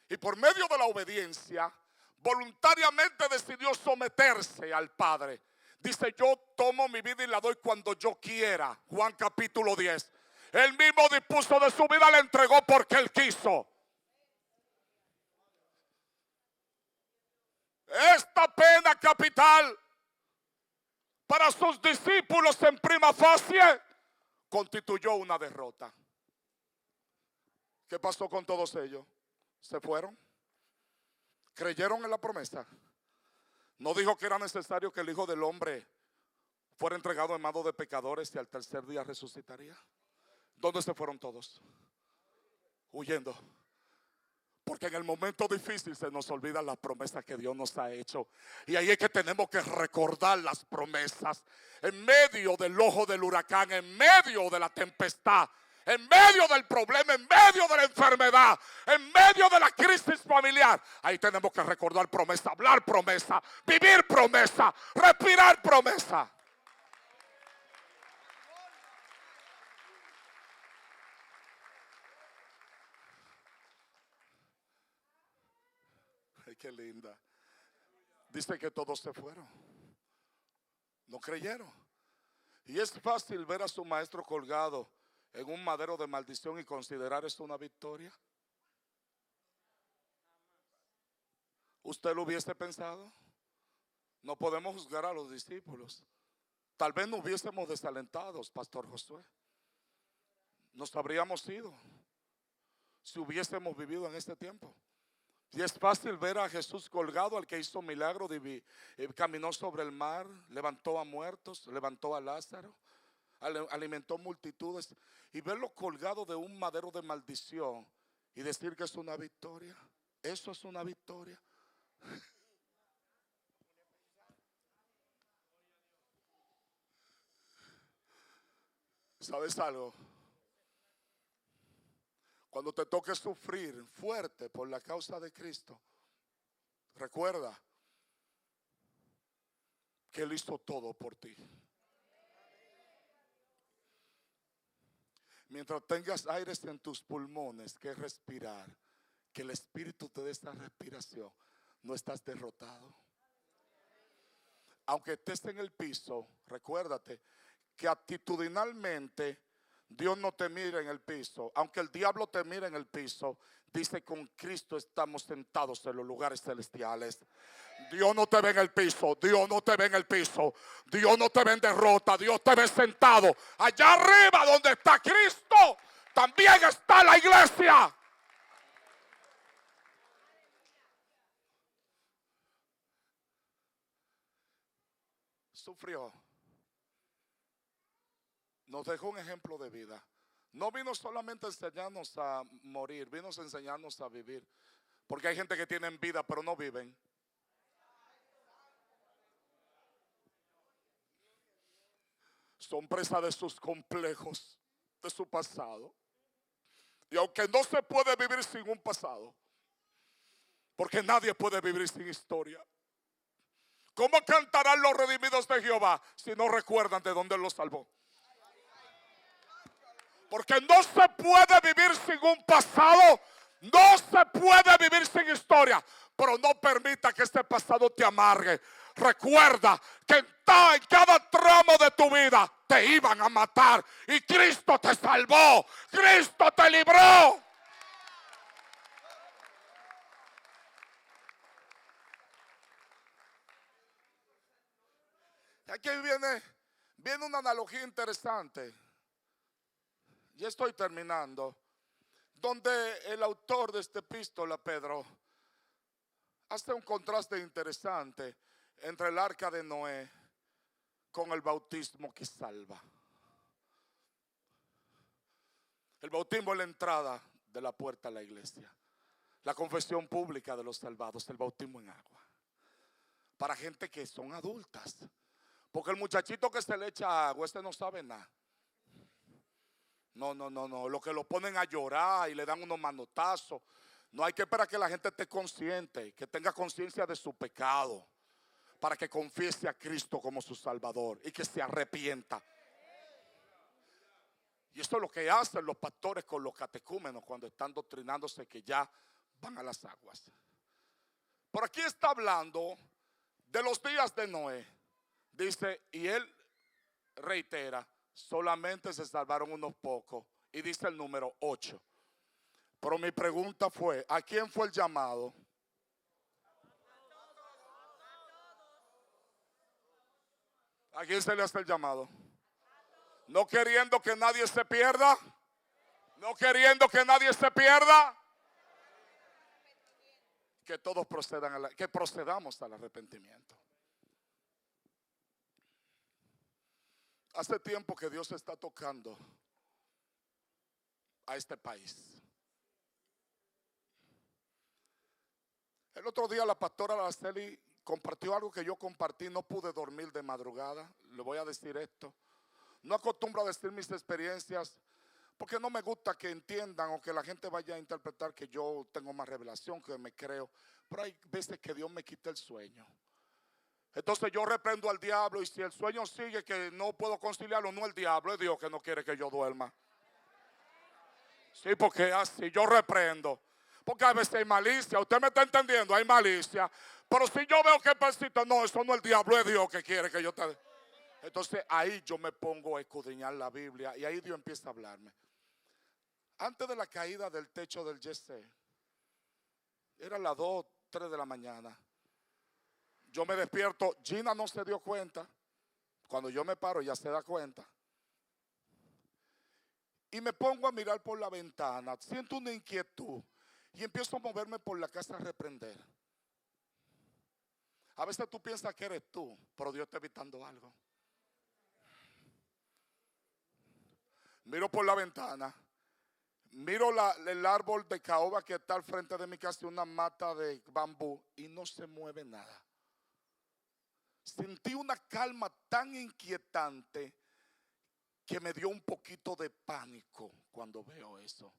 Y por medio de la obediencia, voluntariamente decidió someterse al Padre. Dice: yo tomo mi vida y la doy cuando yo quiera. Juan capítulo 10. Él mismo dispuso de su vida, la entregó porque Él quiso. Esta pena capital para sus discípulos en prima facie constituyó una derrota. ¿Qué pasó con todos ellos? ¿Se fueron? ¿Creyeron en la promesa? ¿No dijo que era necesario que el Hijo del Hombre fuera entregado en manos de pecadores y al tercer día resucitaría? ¿Dónde se fueron todos? Huyendo. Porque en el momento difícil se nos olvidan las promesas que Dios nos ha hecho. Y ahí es que tenemos que recordar las promesas. En medio del ojo del huracán, en medio de la tempestad, en medio del problema, en medio de la enfermedad, en medio de la crisis familiar, ahí tenemos que recordar promesa, hablar promesa, vivir promesa, respirar promesa. Ay, qué linda. Dice que todos se fueron. No creyeron. Y es fácil ver a su maestro colgado en un madero de maldición y considerar esto una victoria. ¿Usted lo hubiese pensado? No podemos juzgar a los discípulos. Tal vez no hubiésemos desalentado, Pastor Josué. Nos habríamos ido si hubiésemos vivido en este tiempo. Y es fácil ver a Jesús colgado, al que hizo milagro, caminó sobre el mar, levantó a muertos, levantó a Lázaro, alimentó multitudes, y verlo colgado de un madero de maldición y decir que es una victoria. Eso es una victoria. ¿Sabes algo? Cuando te toque sufrir fuerte por la causa de Cristo, recuerda que Él hizo todo por ti. Mientras tengas aires en tus pulmones que respirar, que el Espíritu te dé esta respiración, no estás derrotado. Aunque estés en el piso, recuérdate que actitudinalmente Dios no te mira en el piso. Aunque el diablo te mire en el piso, dice: con Cristo estamos sentados en los lugares celestiales. Dios no te ve en el piso, Dios no te ve en el piso, Dios no te ve en derrota, Dios te ve sentado allá arriba donde está Cristo. También está la iglesia. Sufrió, nos dejó un ejemplo de vida. No vino solamente a enseñarnos a morir, vino a enseñarnos a vivir. Porque hay gente que tiene vida pero no viven. Son presa de sus complejos, de su pasado. Y aunque no se puede vivir sin un pasado, porque nadie puede vivir sin historia. ¿Cómo cantarán los redimidos de Jehová si no recuerdan de dónde los salvó? Porque no se puede vivir sin un pasado, no se puede vivir sin historia. Pero no permita que este pasado te amargue. Recuerda que en cada tramo de tu vida te iban a matar y Cristo te salvó, Cristo te libró. Aquí viene una analogía interesante. Ya estoy terminando. Donde el autor de esta epístola, Pedro, hace un contraste interesante entre el arca de Noé con el bautismo que salva. El bautismo es la entrada de la puerta a la iglesia. La confesión pública de los salvados, el bautismo en agua. Para gente que son adultas. Porque el muchachito que se le echa agua, no sabe nada. No. Lo que lo ponen a llorar y le dan unos manotazos. No hay que esperar que la gente esté consciente, que tenga conciencia de su pecado, para que confiese a Cristo como su Salvador y que se arrepienta. Y esto es lo que hacen los pastores con los catecúmenos cuando están doctrinándose que ya van a las aguas. Por aquí está hablando de los días de Noé. Dice, y él reitera, solamente se salvaron unos pocos. Y dice el número 8. Pero mi pregunta fue, ¿a quién fue el llamado? ¿A quién se le hace el llamado? No queriendo que nadie se pierda. No queriendo que nadie se pierda. Que todos que procedamos al arrepentimiento. Hace tiempo que Dios está tocando a este país. El otro día la pastora Araceli compartió algo que yo compartí. No pude dormir de madrugada. Le voy a decir esto. No acostumbro a decir mis experiencias porque no me gusta que entiendan o que la gente vaya a interpretar que yo tengo más revelación, que me creo. Pero hay veces que Dios me quita el sueño. Entonces yo reprendo al diablo, y si el sueño sigue que no puedo conciliarlo, no el diablo, es Dios que no quiere que yo duerma. Sí, porque así yo reprendo. Porque a veces hay malicia, usted me está entendiendo, hay malicia. Pero si yo veo que persiste, no, eso no es el diablo, es Dios que quiere que yo te... Entonces ahí yo me pongo a escudriñar la Biblia y ahí Dios empieza a hablarme. Antes de la caída del techo del Yesé, era las 2, 3 de la mañana. Yo me despierto, Gina no se dio cuenta. Cuando yo me paro ella se da cuenta. Y me pongo a mirar por la ventana, siento una inquietud y empiezo a moverme por la casa a reprender. A veces tú piensas que eres tú, pero Dios está evitando algo. Miro por la ventana, miro el árbol de caoba que está al frente de mi casa, una mata de bambú, y no se mueve nada. Sentí una calma tan inquietante que me dio un poquito de pánico cuando veo eso.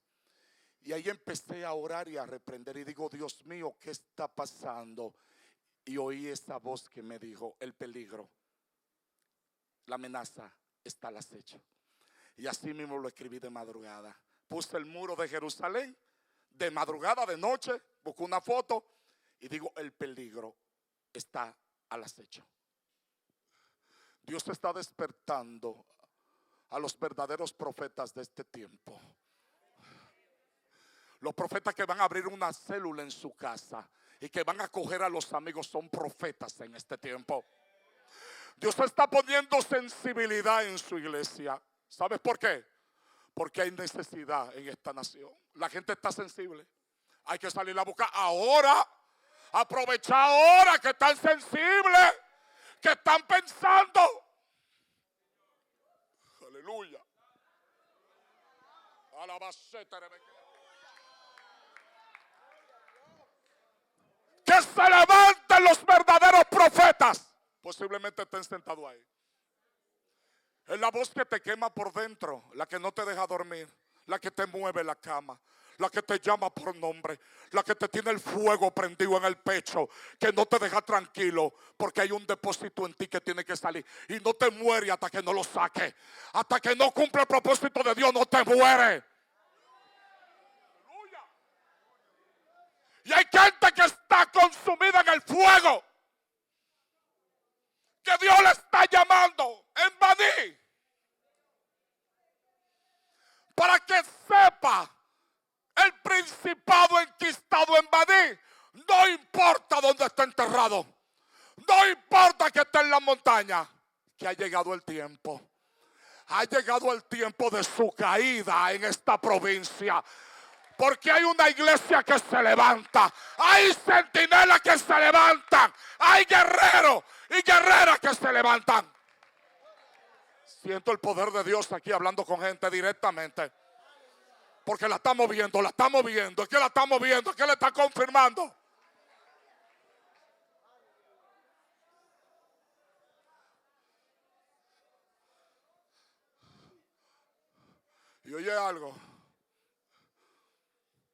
Y ahí empecé a orar y a reprender y digo, Dios mío, ¿qué está pasando? Y oí esa voz que me dijo, el peligro, la amenaza está al acecho. Y así mismo lo escribí de madrugada. Puse el muro de Jerusalén de madrugada, de noche, busqué una foto Y digo, el peligro está al acecho. Dios está despertando a los verdaderos profetas de este tiempo. Los profetas que van a abrir una célula en su casa y que van a acoger a los amigos son profetas en este tiempo. Dios está poniendo sensibilidad en su iglesia. ¿Sabes por qué? Porque hay necesidad en esta nación. La gente está sensible. Hay que salir a buscar ahora. Aprovechar ahora que están sensibles, que están pensando. Aleluya. Que se levanten los verdaderos profetas. Posiblemente estén sentados ahí. Es la voz que te quema por dentro, la que no te deja dormir, la que te mueve la cama, la que te llama por nombre, la que te tiene el fuego prendido en el pecho, que no te deja tranquilo porque hay un depósito en ti que tiene que salir y no te muere hasta que no lo saque. Hasta que no cumple el propósito de Dios no te muere. Y hay gente que está consumida en el fuego, que Dios le está llamando en Baní, para que sepa el principado enquistado en Baní. No importa dónde esté enterrado, no importa que esté en la montaña, que ha llegado el tiempo. Ha llegado el tiempo de su caída en esta provincia. Porque hay una iglesia que se levanta. Hay centinelas que se levantan. Hay guerreros y guerreras que se levantan. Siento el poder de Dios aquí hablando con gente directamente. Porque la estamos viendo, la estamos viendo. Es que la estamos viendo, es que le está confirmando. Y oye algo.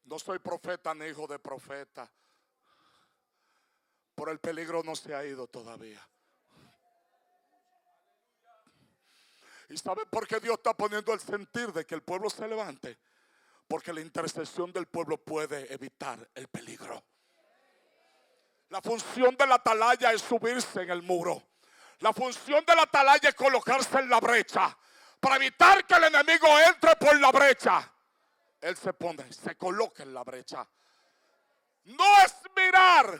No soy profeta ni hijo de profeta. Pero el peligro no se ha ido todavía. ¿Y sabe por qué Dios está poniendo el sentir de que el pueblo se levante? Porque la intercesión del pueblo puede evitar el peligro. La función de la atalaya es subirse en el muro. La función de la atalaya es colocarse en la brecha. Para evitar que el enemigo entre por la brecha. Él se pone, se coloca en la brecha. No es mirar,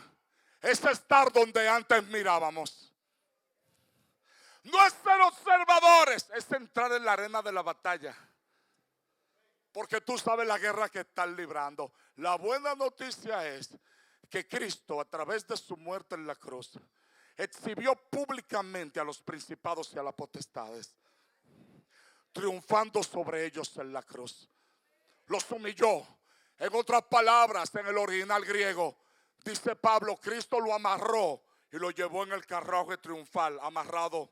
es estar donde antes mirábamos. No es ser observadores, es entrar en la arena de la batalla. Porque tú sabes la guerra que están librando. La buena noticia es que Cristo, a través de su muerte en la cruz, exhibió públicamente a los principados y a las potestades, triunfando sobre ellos en la cruz. Los humilló. En otras palabras, en el original griego, dice Pablo, Cristo lo amarró y lo llevó en el carruaje triunfal, amarrado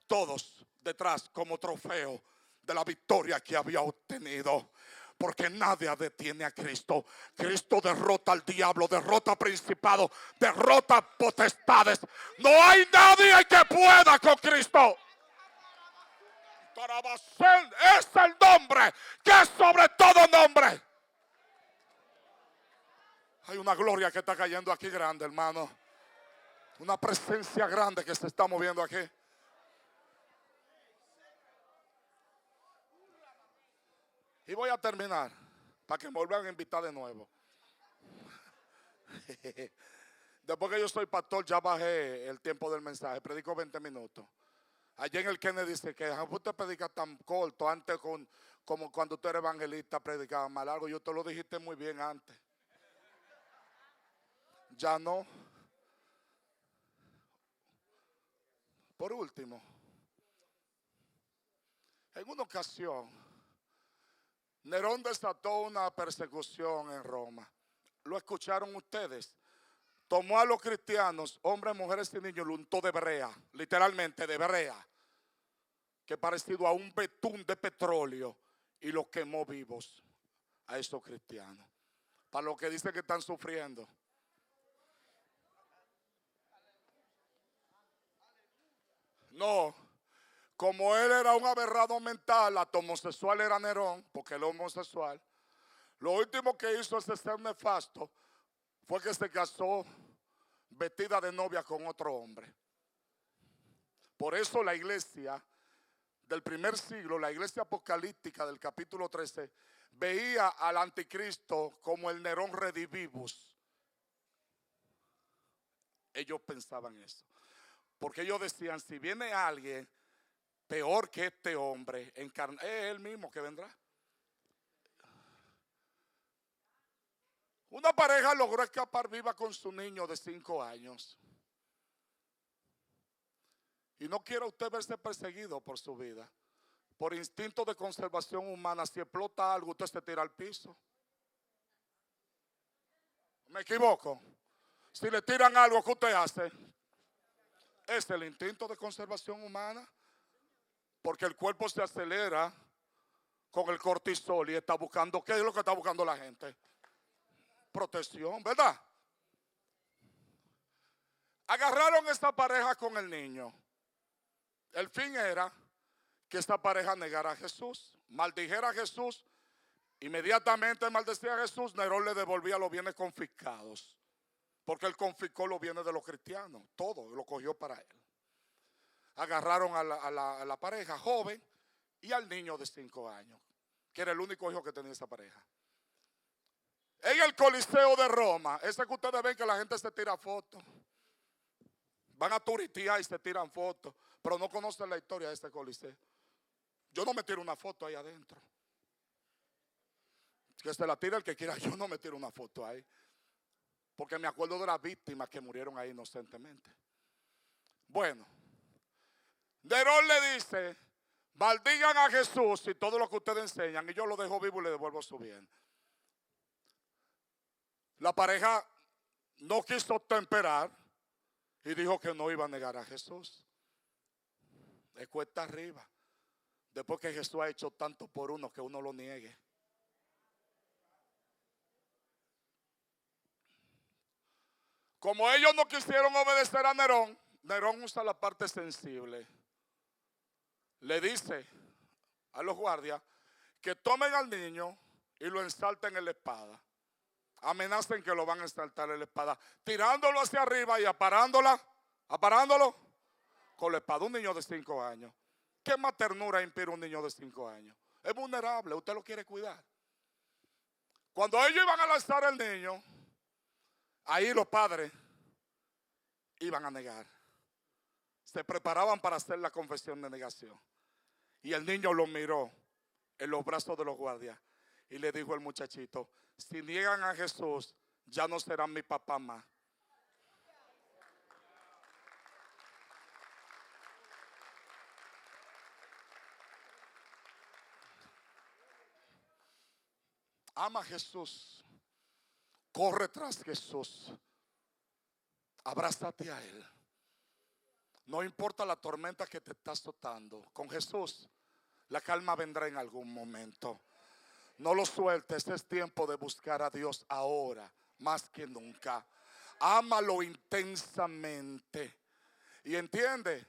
todos detrás como trofeo de la victoria que había obtenido. Porque nadie detiene a Cristo. Cristo derrota al diablo, derrota a principados, derrota a potestades. No hay nadie que pueda con Cristo. Tarabasén es el nombre que es sobre todo nombre. Hay una gloria que está cayendo aquí grande, hermano. Una presencia grande que se está moviendo aquí. Y voy a terminar para que me vuelvan a invitar de nuevo. Después que yo soy pastor, ya bajé el tiempo del mensaje. Predico 20 minutos. Allí en el Kennedy dice que usted predica tan corto. Antes, como cuando usted era evangelista, predicaba más largo. Yo te lo dijiste muy bien antes. Ya no. Por último, en una ocasión, Nerón desató una persecución en Roma. ¿Lo escucharon ustedes? Tomó a los cristianos, hombres, mujeres y niños, lo untó de brea, literalmente de brea, que parecido a un betún de petróleo, y los quemó vivos a esos cristianos. Para los que dicen que están sufriendo. No, como él era un aberrado mental, hasta homosexual era Nerón, porque él es homosexual. Lo último que hizo ese ser nefasto fue que se casó vestida de novia con otro hombre. Por eso la iglesia del primer siglo, la iglesia apocalíptica del capítulo 13, veía al anticristo como el Nerón redivivus. Ellos pensaban eso. Porque ellos decían, si viene alguien peor que este hombre, es él mismo que vendrá. Una pareja logró escapar viva con su niño de 5 años. Y no quiere usted verse perseguido por su vida. Por instinto de conservación humana, si explota algo, usted se tira al piso. ¿Me equivoco? Si le tiran algo, ¿qué usted hace? Es el instinto de conservación humana. Porque el cuerpo se acelera con el cortisol y está buscando, ¿qué es lo que está buscando la gente? Protección, ¿verdad? Agarraron esta pareja con el niño. El fin era que esta pareja negara a Jesús, maldijera a Jesús. Inmediatamente maldecía a Jesús, Nerón le devolvía los bienes confiscados. Porque él confiscó los bienes de los cristianos, todo lo cogió para él. Agarraron a la pareja joven y al niño de 5 años, que era el único hijo que tenía esa pareja. En el Coliseo de Roma, ese que ustedes ven que la gente se tira fotos. Van a turistear y se tiran fotos, pero no conocen la historia de este Coliseo. Yo no me tiro una foto ahí adentro. Que se la tire el que quiera, yo no me tiro una foto ahí. Porque me acuerdo de las víctimas que murieron ahí inocentemente. Bueno, Nerón le dice, maldigan a Jesús y todo lo que ustedes enseñan, y yo lo dejo vivo y le devuelvo su bien. La pareja no quiso temperar y dijo que no iba a negar a Jesús. Es cuesta arriba. Después que Jesús ha hecho tanto por uno, que uno lo niegue. Como ellos no quisieron obedecer a Nerón, Nerón usa la parte sensible. Le dice a los guardias que tomen al niño y lo ensalten en la espada. Amenacen que lo van a ensaltar en la espada, tirándolo hacia arriba y aparándolo con la espada. Un niño de 5 años. ¿Qué más ternura inspira un niño de 5 años? Es vulnerable, usted lo quiere cuidar. Cuando ellos iban a lanzar al niño, ahí los padres iban a negar. Se preparaban para hacer la confesión de negación. Y el niño lo miró en los brazos de los guardias y le dijo al muchachito, si niegan a Jesús, ya no serán mi papá más. Ama a Jesús, corre tras Jesús, abrázate a Él. No importa la tormenta que te está azotando, con Jesús la calma vendrá en algún momento. No lo sueltes, es tiempo de buscar a Dios ahora, más que nunca. Ámalo intensamente y entiende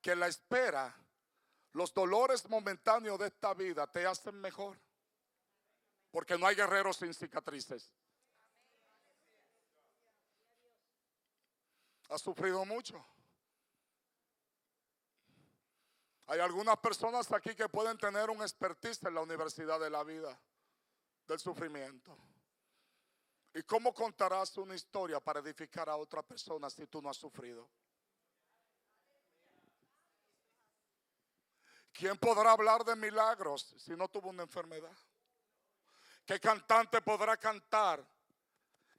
que la espera, los dolores momentáneos de esta vida te hacen mejor. Porque no hay guerreros sin cicatrices. ¿Has sufrido mucho? Hay algunas personas aquí que pueden tener un expertise en la universidad de la vida, del sufrimiento. ¿Y cómo contarás una historia para edificar a otra persona si tú no has sufrido? ¿Quién podrá hablar de milagros si no tuvo una enfermedad? ¿Qué cantante podrá cantar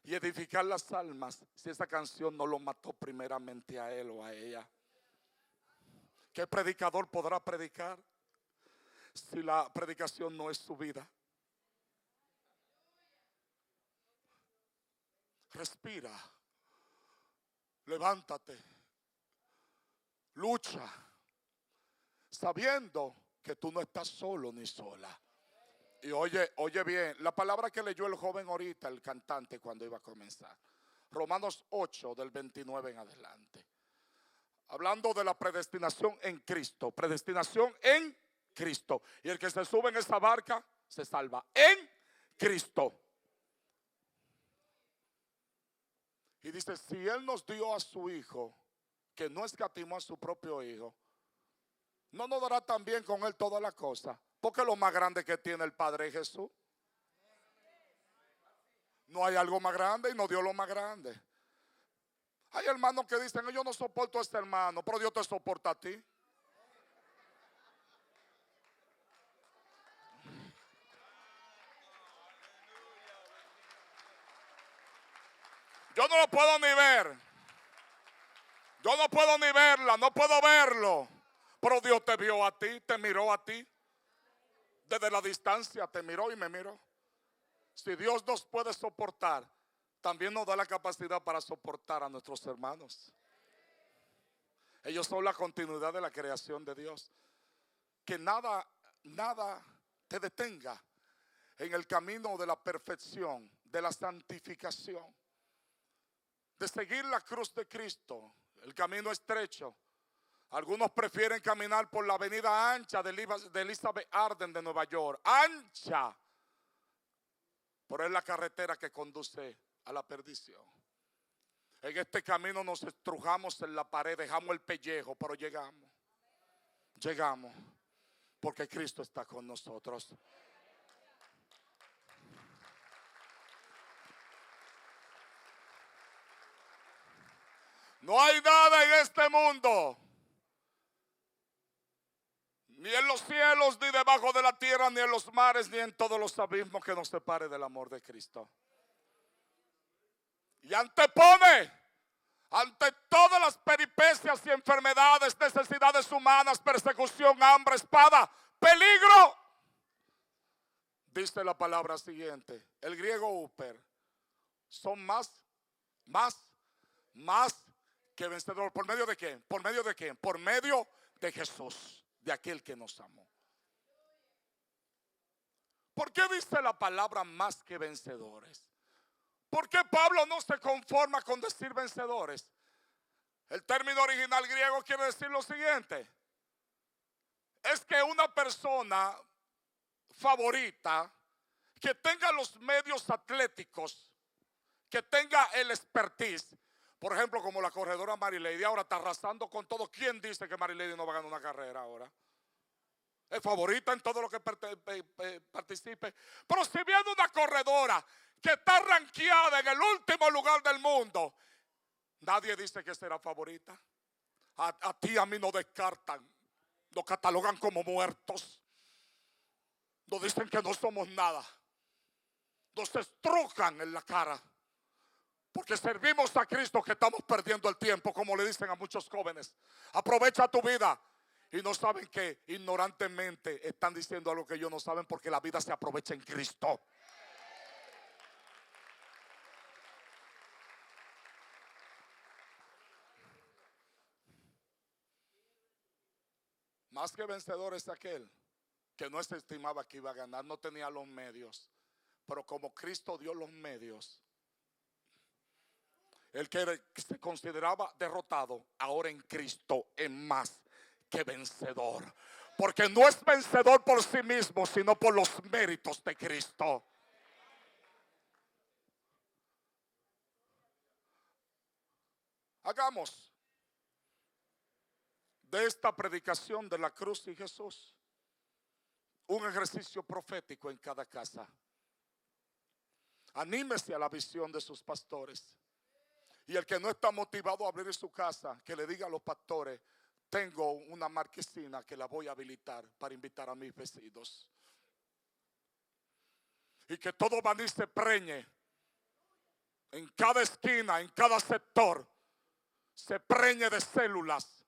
y edificar las almas si esa canción no lo mató primeramente a él o a ella? ¿Qué predicador podrá predicar si la predicación no es su vida? Respira, levántate, lucha, sabiendo que tú no estás solo ni sola. Y oye bien, la palabra que leyó el joven ahorita, el cantante, cuando iba a comenzar. Romanos 8, del 29 en adelante. Hablando de la predestinación en Cristo. Predestinación en Cristo. Y el que se sube en esa barca se salva en Cristo. Y dice, si Él nos dio a su Hijo, que no escatimó a su propio Hijo, ¿no nos dará también con Él todas las cosas? Porque lo más grande que tiene el Padre es Jesús. No hay algo más grande y nos dio lo más grande. Hay hermanos que dicen, yo no soporto a este hermano, pero Dios te soporta a ti. Yo no lo puedo ni ver. Yo no puedo ni verla, no puedo verlo. Pero Dios te vio a ti, te miró a ti. Desde la distancia te miró y me miró. Si Dios nos puede soportar, también nos da la capacidad para soportar a nuestros hermanos. Ellos son la continuidad de la creación de Dios. Que nada te detenga en el camino de la perfección, de la santificación, de seguir la cruz de Cristo. El camino estrecho. Algunos prefieren caminar por la avenida ancha de Elizabeth Arden de Nueva York. Ancha. Pero es la carretera que conduce a la perdición. En este camino nos estrujamos en la pared, dejamos el pellejo, pero llegamos. Llegamos. Porque Cristo está con nosotros. No hay nada en este mundo, ni en los cielos, ni debajo de la tierra, ni en los mares, ni en todos los abismos, que nos separe del amor de Cristo. Y antepone, ante todas las peripecias y enfermedades, necesidades humanas, persecución, hambre, espada, peligro. Dice la palabra siguiente, el griego uper, son más que vencedor. ¿Por medio de quién? ¿Por medio de quién? Por medio de Jesús, de aquel que nos amó. ¿Por qué dice la palabra más que vencedores? ¿Por qué Pablo no se conforma con decir vencedores? El término original griego quiere decir lo siguiente: es que una persona favorita, que tenga los medios atléticos, que tenga el expertise, por ejemplo, como la corredora Marilady, ahora está arrasando con todo. ¿Quién dice que Marilady no va a ganar una carrera ahora? Es favorita en todo lo que participe. Pero si viene una corredora que está rankeada en el último lugar del mundo, nadie dice que será favorita. A ti, a mí nos descartan, nos catalogan como muertos, nos dicen que no somos nada, nos estrujan en la cara. Porque servimos a Cristo, que estamos perdiendo el tiempo, como le dicen a muchos jóvenes. Aprovecha tu vida. Y no saben que ignorantemente están diciendo algo que ellos no saben, porque la vida se aprovecha en Cristo. Más que vencedor es aquel que no se estimaba que iba a ganar, no tenía los medios. Pero como Cristo dio los medios, el que se consideraba derrotado, ahora en Cristo es más que vencedor. Porque no es vencedor por sí mismo, sino por los méritos de Cristo. Hagamos de esta predicación de la cruz y Jesús un ejercicio profético en cada casa. Anímese a la visión de sus pastores. Y el que no está motivado a abrir su casa, que le diga a los pastores: tengo una marquesina que la voy a habilitar para invitar a mis vecinos. Y que todo maní se preñe en cada esquina, en cada sector, se preñe de células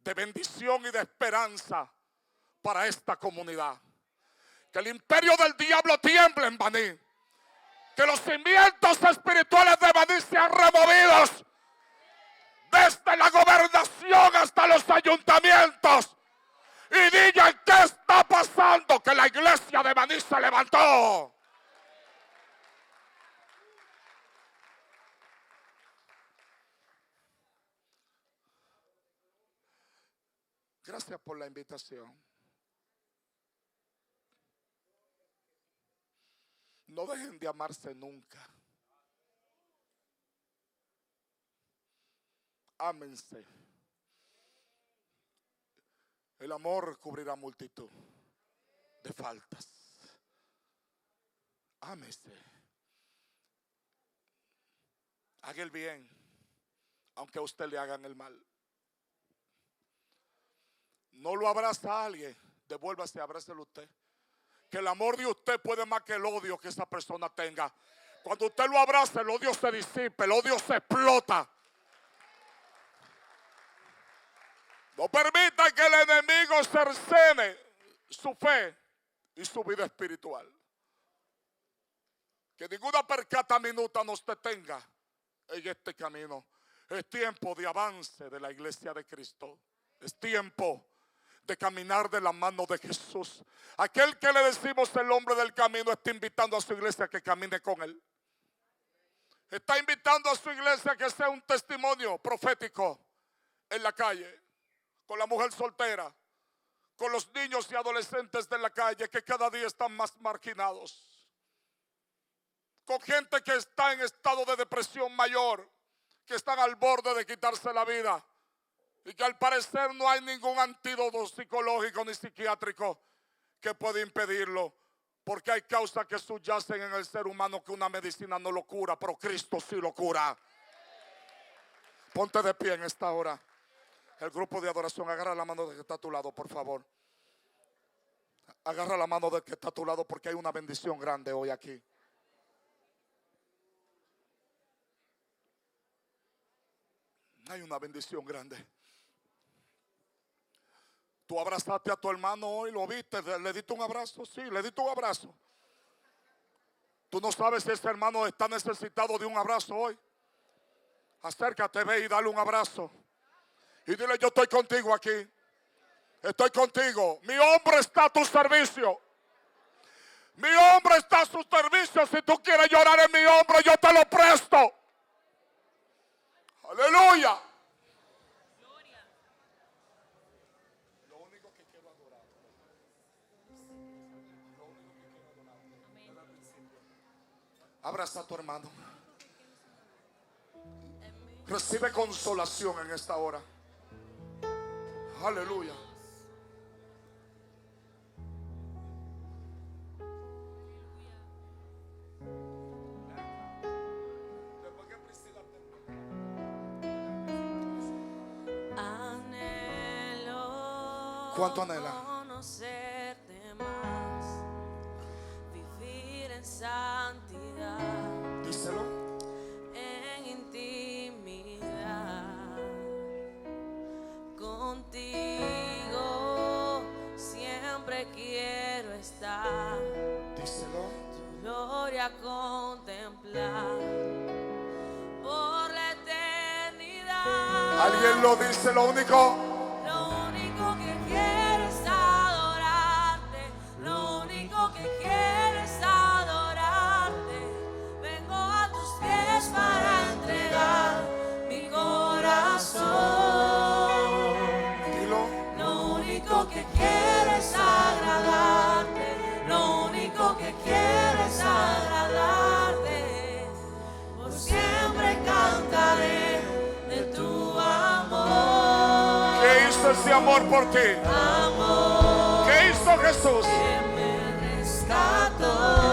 de bendición y de esperanza para esta comunidad. Que el imperio del diablo tiemble en Baní. Que los cimientos espirituales de Baní sean removidos desde la gobernación hasta los ayuntamientos. Y digan: ¿qué está pasando? Que la iglesia de Baní se levantó. Gracias por la invitación. No dejen de amarse nunca. ámense. El amor cubrirá multitud de faltas. Ámese. Haga el bien, aunque a usted le hagan el mal. No lo abraza a alguien, devuélvase, abrácelo usted. Que el amor de usted puede más que el odio que esa persona tenga. Cuando usted lo abraza, el odio se disipa, el odio se explota. No permita que el enemigo cercene su fe y su vida espiritual. Que ninguna percata minuta nos detenga en este camino. Es tiempo de avance de la iglesia de Cristo. Es tiempo de caminar de la mano de Jesús. Aquel que le decimos el hombre del camino está invitando a su iglesia a que camine con él. Está invitando a su iglesia a que sea un testimonio profético en la calle, con la mujer soltera, con los niños y adolescentes de la calle que cada día están más marginados, con gente que está en estado de depresión mayor, que están al borde de quitarse la vida y que al parecer no hay ningún antídoto psicológico ni psiquiátrico que pueda impedirlo, porque hay causas que subyacen en el ser humano que una medicina no lo cura, pero Cristo sí lo cura. Ponte de pie en esta hora. El grupo de adoración, agarra la mano del que está a tu lado, por favor. Agarra la mano del que está a tu lado, porque hay una bendición grande hoy aquí. Hay una bendición grande. Tú abrazaste a tu hermano hoy, lo viste, le diste un abrazo, sí, le diste un abrazo. Tú no sabes si ese hermano está necesitado de un abrazo hoy. Acércate, ve y dale un abrazo. Y dile, yo estoy contigo aquí. Estoy contigo. Mi hombre está a tu servicio. Mi hombre está a su servicio. Si tú quieres llorar en mi hombro, yo te lo presto. Aleluya. Lo único que quiero adorar. Abraza a tu hermano. Recibe consolación en esta hora. Aleluya. ¿Cuánto anhela? Conocerte más, vivir en santidad, Díselo. en intimidad, contigo siempre quiero estar, Díselo. tu gloria contemplar por la eternidad. ¿Alguien lo dice? Lo único Que quiero es adorarte, lo único que quiero es adorarte. Vengo a tus pies para entregar mi corazón. Dilo. Lo único que quiero es agradarte, lo único que quiero es agradarte. Por siempre cantaré de tu amor. ¿Qué hizo ese amor por ti? Amor ¿Qué hizo Jesús? que me rescató.